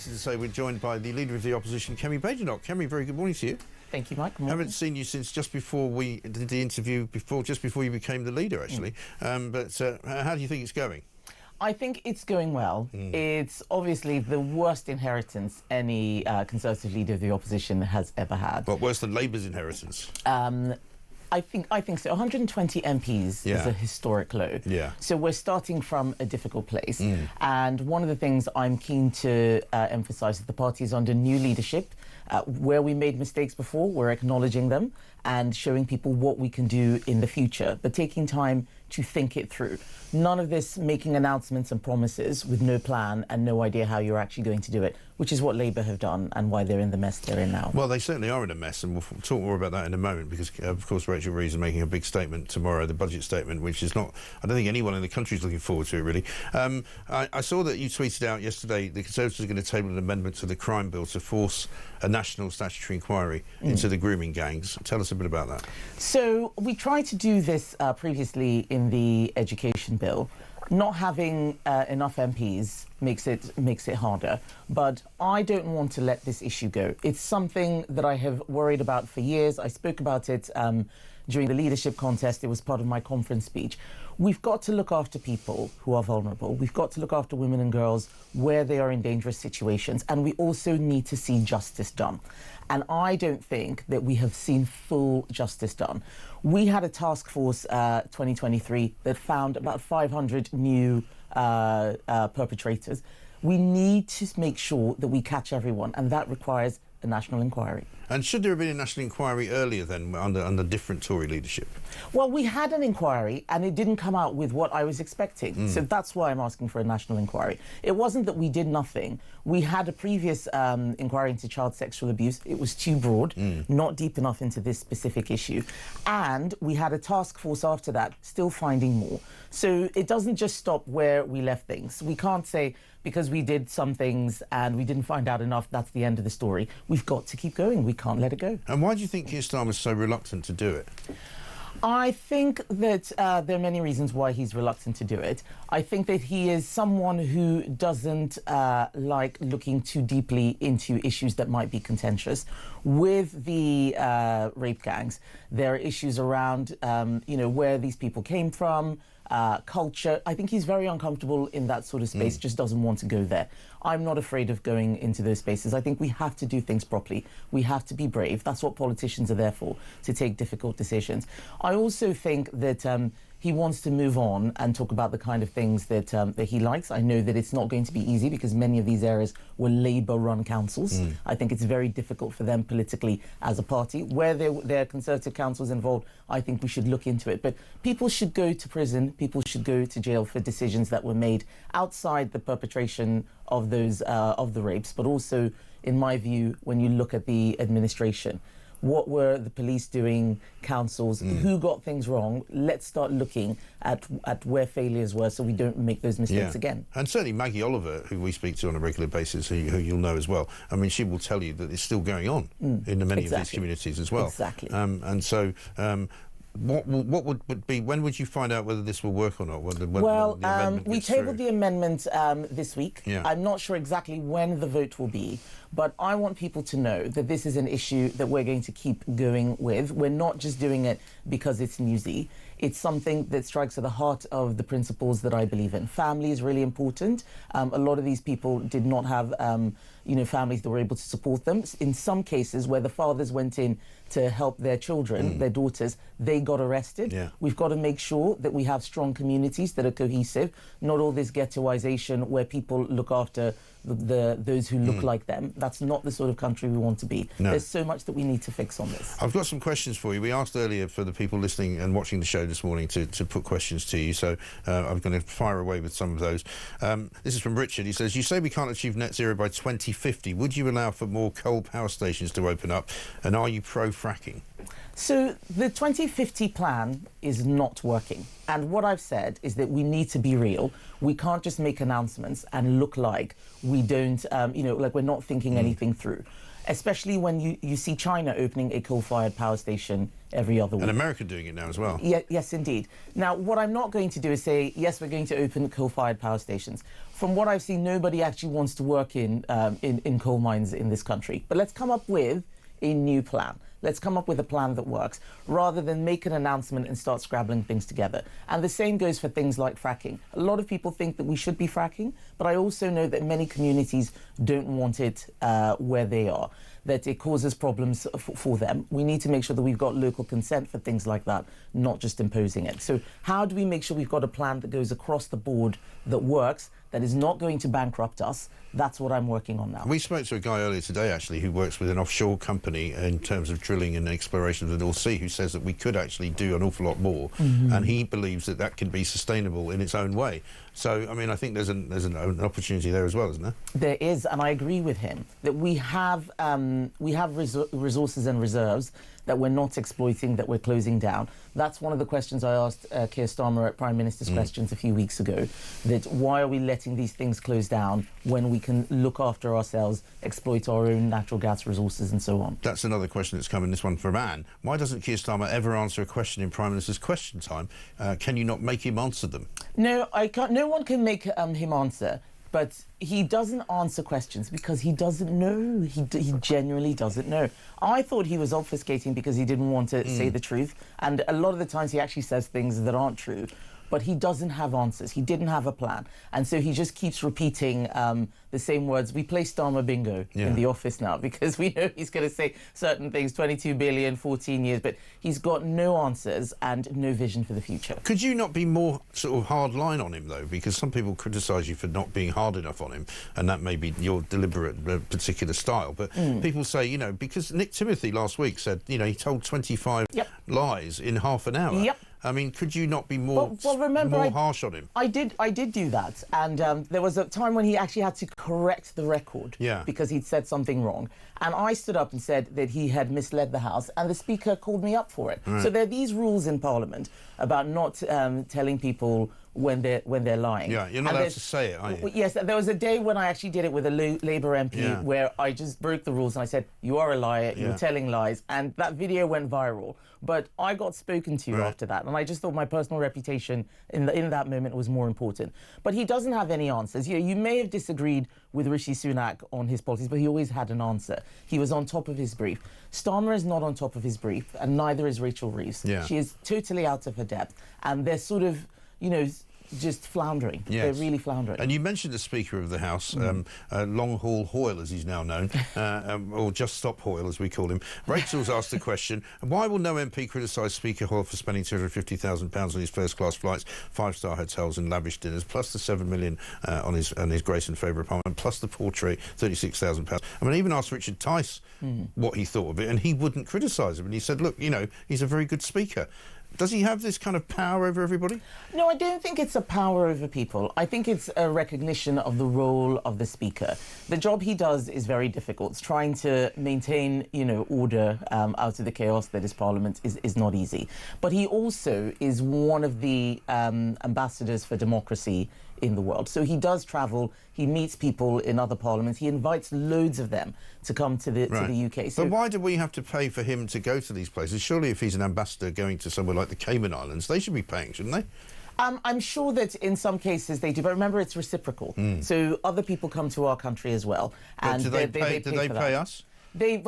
delighted to say we're joined by the Leader of the Opposition, Kemi Badenoch. Kemi, very good morning to you. Thank you, Mike. I haven't seen you since just before we did the interview, just before you became the leader, actually. How do you think it's going? I think it's going well. It's obviously the worst inheritance any Conservative Leader of the Opposition has ever had. But worse than Labour's inheritance? I think so. 120 MPs is a historic low. Yeah. So we're starting from a difficult place. And one of the things I'm keen to emphasise is the party is under new leadership. Where we made mistakes before, we're acknowledging them and showing people what we can do in the future, but taking time to think it through. None of this making announcements and promises with no plan and no idea how you're actually going to do it, which is what Labour have done and why they're in the mess they're in now. Well, they certainly are in a mess, and we'll talk more about that in a moment, because, of course, Rachel Reeves is making a big statement tomorrow, the budget statement, which is not... I don't think anyone in the country is looking forward to it, really. I saw that you tweeted out yesterday the Conservatives are going to table an amendment to the crime bill to force a national statutory inquiry into the grooming gangs. Tell us a bit about that. So we tried to do this previously in the education bill. Not having enough MPs makes it harder, but I don't want to let this issue go. It's something that I have worried about for years. I spoke about it during the leadership contest. It was part of my conference speech. We've got to look after people who are vulnerable. We've got to look after women and girls where they are in dangerous situations, and we also need to see justice done. And I don't think that we have seen full justice done. We had a task force 2023 that found about 500 new perpetrators. We need to make sure that we catch everyone, and that requires a national inquiry. And should there have been a national inquiry earlier then, under different Tory leadership? Well, we had an inquiry and it didn't come out with what I was expecting. So that's why I'm asking for a national inquiry. It wasn't that we did nothing. We had a previous inquiry into child sexual abuse. It was too broad, not deep enough into this specific issue. And we had a task force after that, still finding more. So it doesn't just stop where we left things. We can't say, because we did some things and we didn't find out enough, that's the end of the story. We've got to keep going. We can't let it go. And why do you think Keir Starmer is so reluctant to do it? I think that there are many reasons why he's reluctant to do it. I think that he is someone who doesn't like looking too deeply into issues that might be contentious. With the rape gangs, there are issues around, where these people came from, culture. I think he's very uncomfortable in that sort of space, just doesn't want to go there. I'm not afraid of going into those spaces. I think we have to do things properly. We have to be brave. That's what politicians are there for, to take difficult decisions. I also think that he wants to move on and talk about the kind of things that that he likes. I know that it's not going to be easy because many of these areas were Labour-run councils. I think it's very difficult for them politically as a party. Where there are Conservative councils involved, I think we should look into it. But people should go to prison, people should go to jail for decisions that were made outside the perpetration of those of the rapes, but also, in my view, when you look at the administration. What were the police doing, councils, who got things wrong? Let's start looking at where failures were so we don't make those mistakes again. And certainly Maggie Oliver, who we speak to on a regular basis, who you'll know as well, I mean, she will tell you that it's still going on in many of these communities as well. Exactly. And so... What would be, when would you find out whether this will work or not? We tabled the amendment this week. Yeah. I'm not sure exactly when the vote will be, but I want people to know that this is an issue that we're going to keep going with. We're not just doing it because it's newsy. It's something that strikes at the heart of the principles that I believe in. Family is really important. A lot of these people did not have, families that were able to support them. In some cases, where the fathers went in to help their children, their daughters, they got arrested. Yeah. We've got to make sure that we have strong communities that are cohesive, not all this ghettoization where people look after those who look like them. That's not the sort of country we want to be. No. There's so much that we need to fix on this. I've got some questions for you. We asked earlier for the people listening and watching the show this morning to put questions to you, so I'm going to fire away with some of those. This is from Richard. He says, you say we can't achieve net zero by 2050. Would you allow for more coal power stations to open up? And are you pro-fracking? So the 2050 plan is not working. And what I've said is that we need to be real. We can't just make announcements and look like we don't, like we're not thinking anything through. Especially when you see China opening a coal-fired power station every other week. And America doing it now as well. Yes, indeed. Now, what I'm not going to do is say, yes, we're going to open coal-fired power stations. From what I've seen, nobody actually wants to work in coal mines in this country. But let's come up with a new plan. Let's come up with a plan that works, rather than make an announcement and start scrabbling things together. And the same goes for things like fracking. A lot of people think that we should be fracking, but I also know that many communities don't want it where they are, that it causes problems for them. We need to make sure that we've got local consent for things like that, not just imposing it. So how do we make sure we've got a plan that goes across the board, that works, that is not going to bankrupt us? That's what I'm working on now. We spoke to a guy earlier today, actually, who works with an offshore company in terms of drilling and exploration of the North Sea, who says that we could actually do an awful lot more, and he believes that that can be sustainable in its own way. So, I mean, I think there's an opportunity there as well, isn't there? There is, and I agree with him that we have resources and reserves that we're not exploiting, that we're closing down. That's one of the questions I asked Keir Starmer at Prime Minister's Questions a few weeks ago, that why are we letting these things close down when we can look after ourselves, exploit our own natural gas resources and so on? That's another question that's coming, this one from Anne. Why doesn't Keir Starmer ever answer a question in Prime Minister's Question Time? Can you not make him answer them? No, I can't. No one can make him answer. But he doesn't answer questions because he doesn't know. He genuinely doesn't know. I thought he was obfuscating because he didn't want to say the truth. And a lot of the times he actually says things that aren't true. But he doesn't have answers. He didn't have a plan. And so he just keeps repeating the same words. We play Starmer bingo in the office now because we know he's going to say certain things, 22 billion, 14 years, but he's got no answers and no vision for the future. Could you not be more sort of hard line on him, though? Because some people criticise you for not being hard enough on him, and that may be your deliberate particular style. But people say, you know, because Nick Timothy last week said, you know, he told 25 lies in half an hour. Yep. I mean, could you not be more, more harsh on him? I did do that. And there was a time when he actually had to correct the record because he'd said something wrong. And I stood up and said that he had misled the House, and the Speaker called me up for it. Right. So there are these rules in Parliament about not telling people when they're lying. Yeah, you're not allowed to say it, are you? Yes, there was a day when I actually did it with a Labour MP where I just broke the rules and I said, you are a liar, you're telling lies, and that video went viral. But I got spoken to after that, and I just thought my personal reputation in that moment was more important. But he doesn't have any answers. You may have disagreed with Rishi Sunak on his policies, but he always had an answer. He was on top of his brief. Starmer is not on top of his brief, and neither is Rachel Reeves. Yeah. She is totally out of her depth, and they're sort of, you know, just floundering. Yes. They're really floundering. And you mentioned the Speaker of the House, Long Haul Hoyle, as he's now known, or Just Stop Hoyle, as we call him. Rachel's asked the question, why will no MP criticise Speaker Hoyle for spending £250,000 on his first-class flights, five-star hotels and lavish dinners, plus the £7 million on his Grace and Favour apartment, plus the portrait, £36,000. I mean, I even asked Richard Tice what he thought of it, and he wouldn't criticise him. And he said, look, you know, he's a very good speaker. Does he have this kind of power over everybody? No, I don't think it's a power over people. I think it's a recognition of the role of the Speaker. The job he does is very difficult. It's trying to maintain, you know, order out of the chaos that is Parliament is not easy. But he also is one of the ambassadors for democracy in the world. So he does travel, he meets people in other parliaments, he invites loads of them to come to the UK. So, but why do we have to pay for him to go to these places? Surely if he's an ambassador going to somewhere like the Cayman Islands, they should be paying, shouldn't they? I'm sure that in some cases they do, but remember it's reciprocal. So other people come to our country as well. And do they pay us? They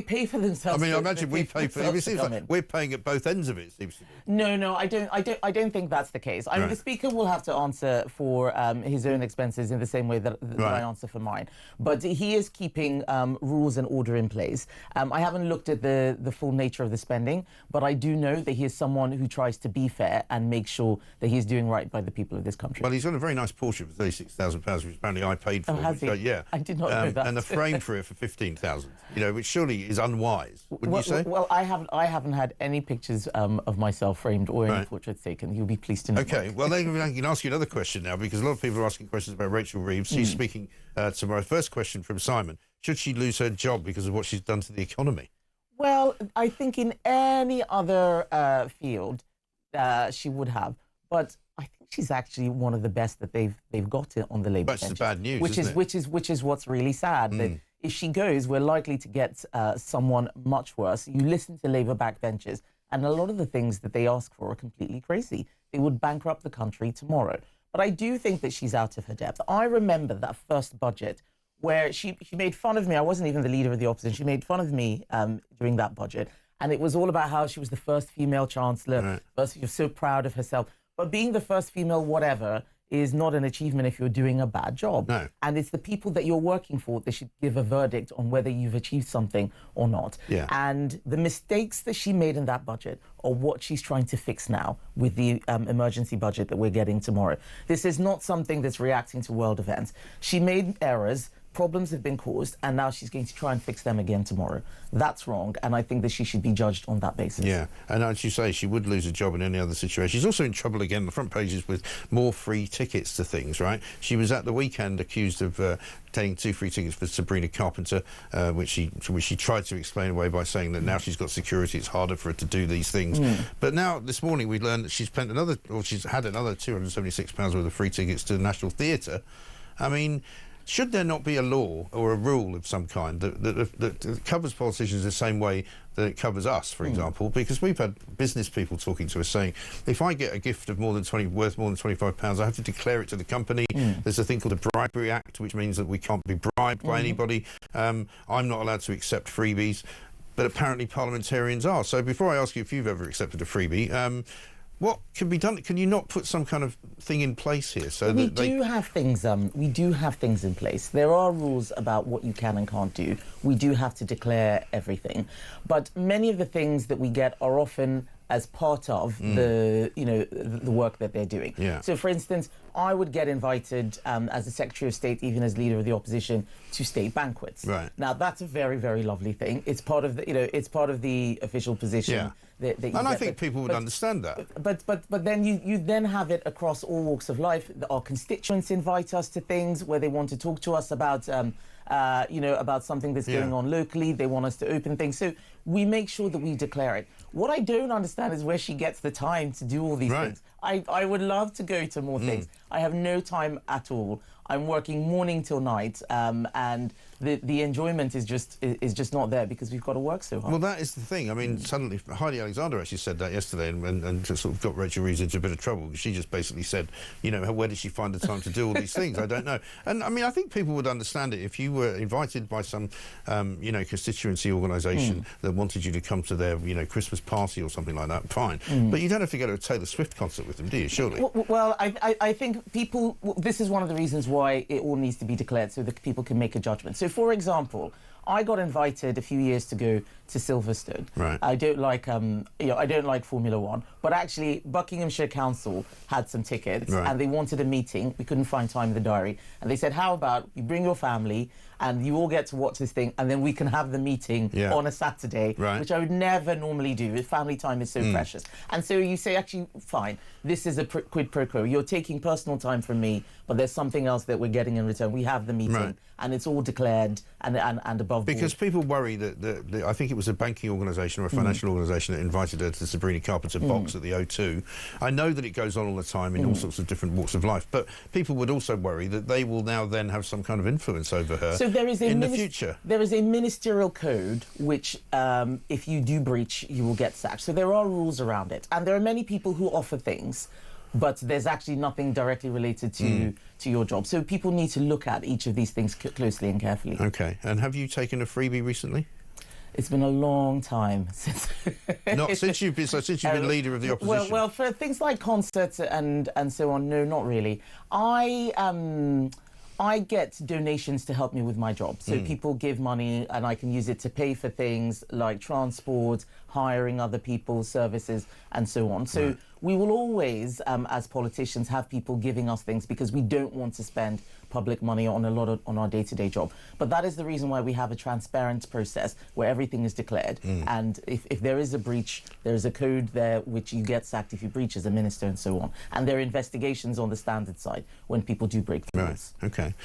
pay for themselves. I mean, I imagine we pay for it. Seems like we're paying at both ends of it. Seems to be. No, I don't think that's the case. I mean, the Speaker will have to answer for his own expenses in the same way that I answer for mine. But he is keeping rules and order in place. I haven't looked at the full nature of the spending, but I do know that he is someone who tries to be fair and make sure that he's doing right by the people of this country. Well, he's got a very nice Porsche for £36,000, which apparently I paid for. Oh, has he? Yeah, I did not know that. And the frame for it for £15,000. You know, which surely is unwise, wouldn't you say? Well, I haven't had any pictures of myself framed or any portraits taken. You'll be pleased to know. Okay, well, then I can ask you another question now, because a lot of people are asking questions about Rachel Reeves. She's speaking tomorrow. First question from Simon. Should she lose her job because of what she's done to the economy? Well, I think in any other field, she would have. But I think she's actually one of the best that they've got on the Labour bench. That's the bad news, which is what's really sad. That if she goes, we're likely to get someone much worse. You listen to Labour backbenchers, And a lot of the things that they ask for are completely crazy. They would bankrupt the country tomorrow. But I do think that she's out of her depth. I remember that first budget where she made fun of me. I wasn't even the leader of the opposition. She made fun of me during that budget. And it was all about how she was the first female chancellor. Right. First, she was so proud of herself. But being the first female whatever is not an achievement if you're doing a bad job. No. And it's the people that you're working for that should give a verdict on whether you've achieved something or not. Yeah. And the mistakes that she made in that budget are what she's trying to fix now with the emergency budget that we're getting tomorrow. This is not something that's reacting to world events. She made errors. Problems have been caused, and now she's going to try and fix them again tomorrow. That's wrong, and I think that she should be judged on that basis. Yeah, and as you say, she would lose a job in any other situation. She's also in trouble again, the front pages, with more free tickets to things, right? She was at the weekend accused of taking 2 free tickets for Sabrina Carpenter, which she tried to explain away by saying that now she's got security, it's harder for her to do these things. But now, this morning, we learned that she's had another £276 worth of free tickets to the National Theatre. I mean, should there not be a law or a rule of some kind that covers politicians the same way that it covers us, for example? Because we've had business people talking to us saying, if I get a gift of worth more than £25, I have to declare it to the company. There's a thing called the Bribery Act, which means that we can't be bribed by anybody. I'm not allowed to accept freebies, but apparently parliamentarians are. So before I ask you if you've ever accepted a freebie, what can be done? Can you not put some kind of thing in place here? So we do have things in place. There are rules about what you can and can't do. We do have to declare everything, but many of the things that we get are often as part of the work that they're doing. Yeah. So, for instance, I would get invited as the Secretary of State, even as leader of the opposition, to state banquets. Right. Now, that's a very, very lovely thing. It's part of the, it's part of the official position. Yeah. That you and I get. think people would understand that. But then you then have it across all walks of life. Our constituents invite us to things where they want to talk to us about about something that's going on locally. They want us to open things. So we make sure that we declare it. What I don't understand is where she gets the time to do all these things. I would love to go to more things. I have no time at all. I'm working morning till night, and the enjoyment is just not there because we've got to work so hard. Well, that is the thing. I mean, suddenly Heidi Alexander actually said that yesterday, and sort of got Rachel Reeves into a bit of trouble. She just basically said, where did she find the time to do all these things? I don't know. And I mean, I think people would understand it if you were invited by some, constituency organisation that wanted you to come to their, Christmas party or something like that. Fine, but you don't have to go to a Taylor Swift concert with them, do you? Surely. Well, I think people. This is one of the reasons why it all needs to be declared so that people can make a judgment. So, for example, I got invited a few years to go to Silverstone. Right. I don't like I don't like Formula One, but actually Buckinghamshire Council had some tickets and they wanted a meeting. We couldn't find time in the diary, and they said, "How about you bring your family and you all get to watch this thing, and then we can have the meeting on a Saturday," which I would never normally do. Family time is so precious. And so you say, actually, fine, this is a quid pro quo. You're taking personal time from me, but there's something else that we're getting in return. We have the meeting, and it's all declared and above board. Because people worry that I think it was a banking organisation or a financial organisation that invited her to the Sabrina Carpenter box at the O2. I know that it goes on all the time in all sorts of different walks of life, but people would also worry that they will now then have some kind of influence over her. So there is in the future. There is a ministerial code which, if you do breach, you will get sacked. So there are rules around it. And there are many people who offer things, but there's actually nothing directly related to your job. So people need to look at each of these things closely and carefully. OK. And have you taken a freebie recently? It's been a long time since. Not since you've been leader of the opposition. Well, for things like concerts and so on, no, not really. I get donations to help me with my job. So people give money and I can use it to pay for things like transport, hiring other people's services and so on. So we will always, as politicians, have people giving us things because we don't want to spend public money on on our day-to-day job. But that is the reason why we have a transparent process where everything is declared. And if there is a breach, there is a code there which you get sacked if you breach as a minister and so on. And there are investigations on the standard side when people do break the rules. OK.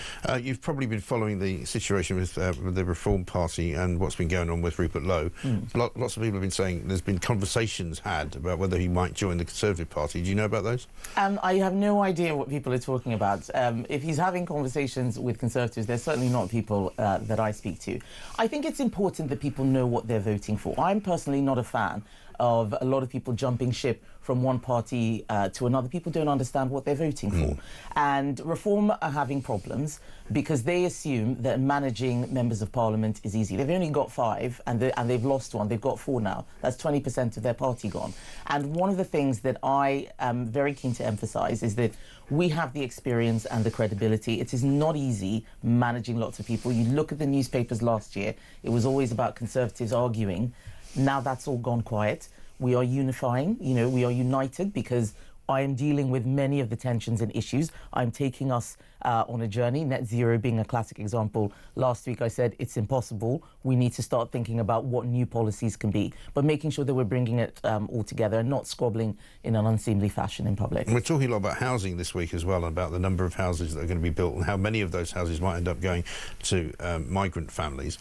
You've probably been following the situation with the Reform Party and what's been going on with Rupert Lowe. Lots of people have been saying there's been conversations had about whether he might join the Conservative Party. Do you know about those? I have no idea what people are talking about. If he's having conversations with Conservatives, they're certainly not people that I speak to. I think it's important that people know what they're voting for. I'm personally not a fan of a lot of people jumping ship from one party to another. People don't understand what they're voting for. And Reform are having problems because they assume that managing members of parliament is easy. They've only got 5 and they've lost 1. They've got 4 now. That's 20% of their party gone. And one of the things that I am very keen to emphasise is that we have the experience and the credibility. It is not easy managing lots of people. You look at the newspapers last year, it was always about Conservatives arguing. Now that's all gone quiet. We are unifying, we are united because I am dealing with many of the tensions and issues. I'm taking us on a journey, net zero being a classic example. Last week I said it's impossible. We need to start thinking about what new policies can be, but making sure that we're bringing it all together and not squabbling in an unseemly fashion in public. And we're talking a lot about housing this week as well, about the number of houses that are going to be built and how many of those houses might end up going to migrant families.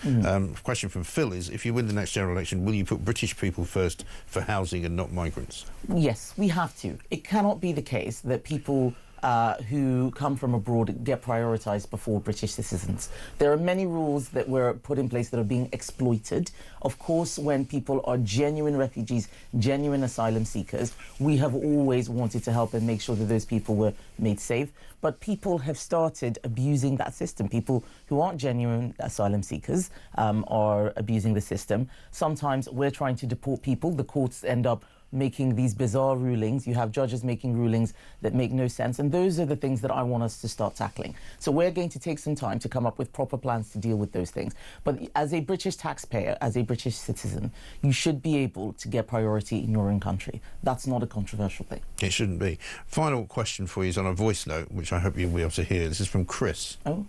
Question from Phil is, if you win the next general election, will you put British people first for housing and not migrants? Yes, we have to. It cannot be the case that people who come from abroad get prioritised before British citizens. There are many rules that were put in place that are being exploited. Of course, when people are genuine refugees, genuine asylum seekers, we have always wanted to help and make sure that those people were made safe. But people have started abusing that system. People who aren't genuine asylum seekers are abusing the system. Sometimes we're trying to deport people. The courts end up making these bizarre rulings. You have judges making rulings that make no sense, and those are the things that I want us to start tackling. So we're going to take some time to come up with proper plans to deal with those things. But as a British taxpayer, as a British citizen, you should be able to get priority in your own country. That's not a controversial thing. It shouldn't be. Final question for you is on a voice note, which I hope you'll be able to hear. This is from Chris. Oh.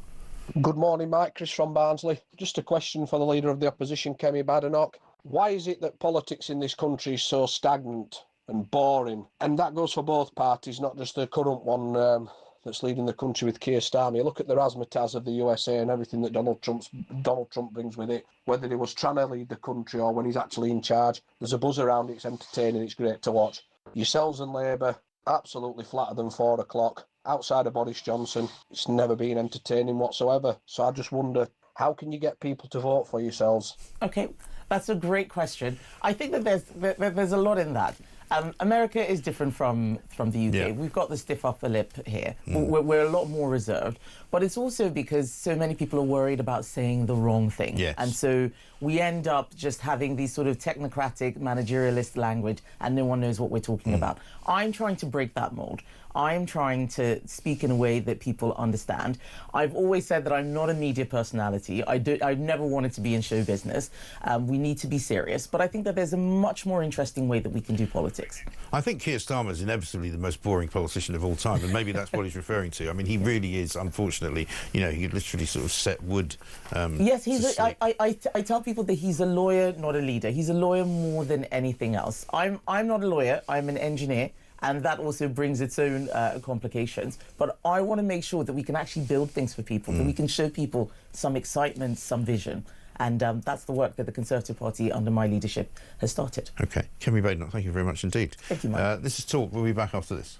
Good morning, Mike. Chris from Barnsley. Just a question for the Leader of the Opposition, Kemi Badenoch. Why is it that politics in this country is so stagnant and boring? And that goes for both parties, not just the current one that's leading the country with Keir Starmer. You look at the razzmatazz of the USA and everything that Donald Trump brings with it, whether he was trying to lead the country or when he's actually in charge. There's a buzz around it, it's entertaining, it's great to watch. Yourselves and Labour, absolutely flatter than 4 o'clock. Outside of Boris Johnson, it's never been entertaining whatsoever. So I just wonder, how can you get people to vote for yourselves? Okay, that's a great question. I think that there's a lot in that. America is different from the UK. Yeah. We've got the stiff upper lip here. We're a lot more reserved. But it's also because so many people are worried about saying the wrong thing. Yes. And so we end up just having these sort of technocratic, managerialist language, and no one knows what we're talking about. I'm trying to break that mold. I'm trying to speak in a way that people understand. I've always said that I'm not a media personality. I've never wanted to be in show business. We need to be serious. But I think that there's a much more interesting way that we can do politics. I think Keir Starmer is inevitably the most boring politician of all time, and maybe that's what he's referring to. I mean, he really is, unfortunately. He could literally sort of set wood. Yes, I tell people that he's a lawyer, not a leader. He's a lawyer more than anything else. I'm not a lawyer. I'm an engineer. And that also brings its own complications. But I want to make sure that we can actually build things for people, that we can show people some excitement, some vision. And that's the work that the Conservative Party, under my leadership, has started. OK. Kemi Badenoch, thank you very much indeed. Thank you, Mike. This is Talk. We'll be back after this.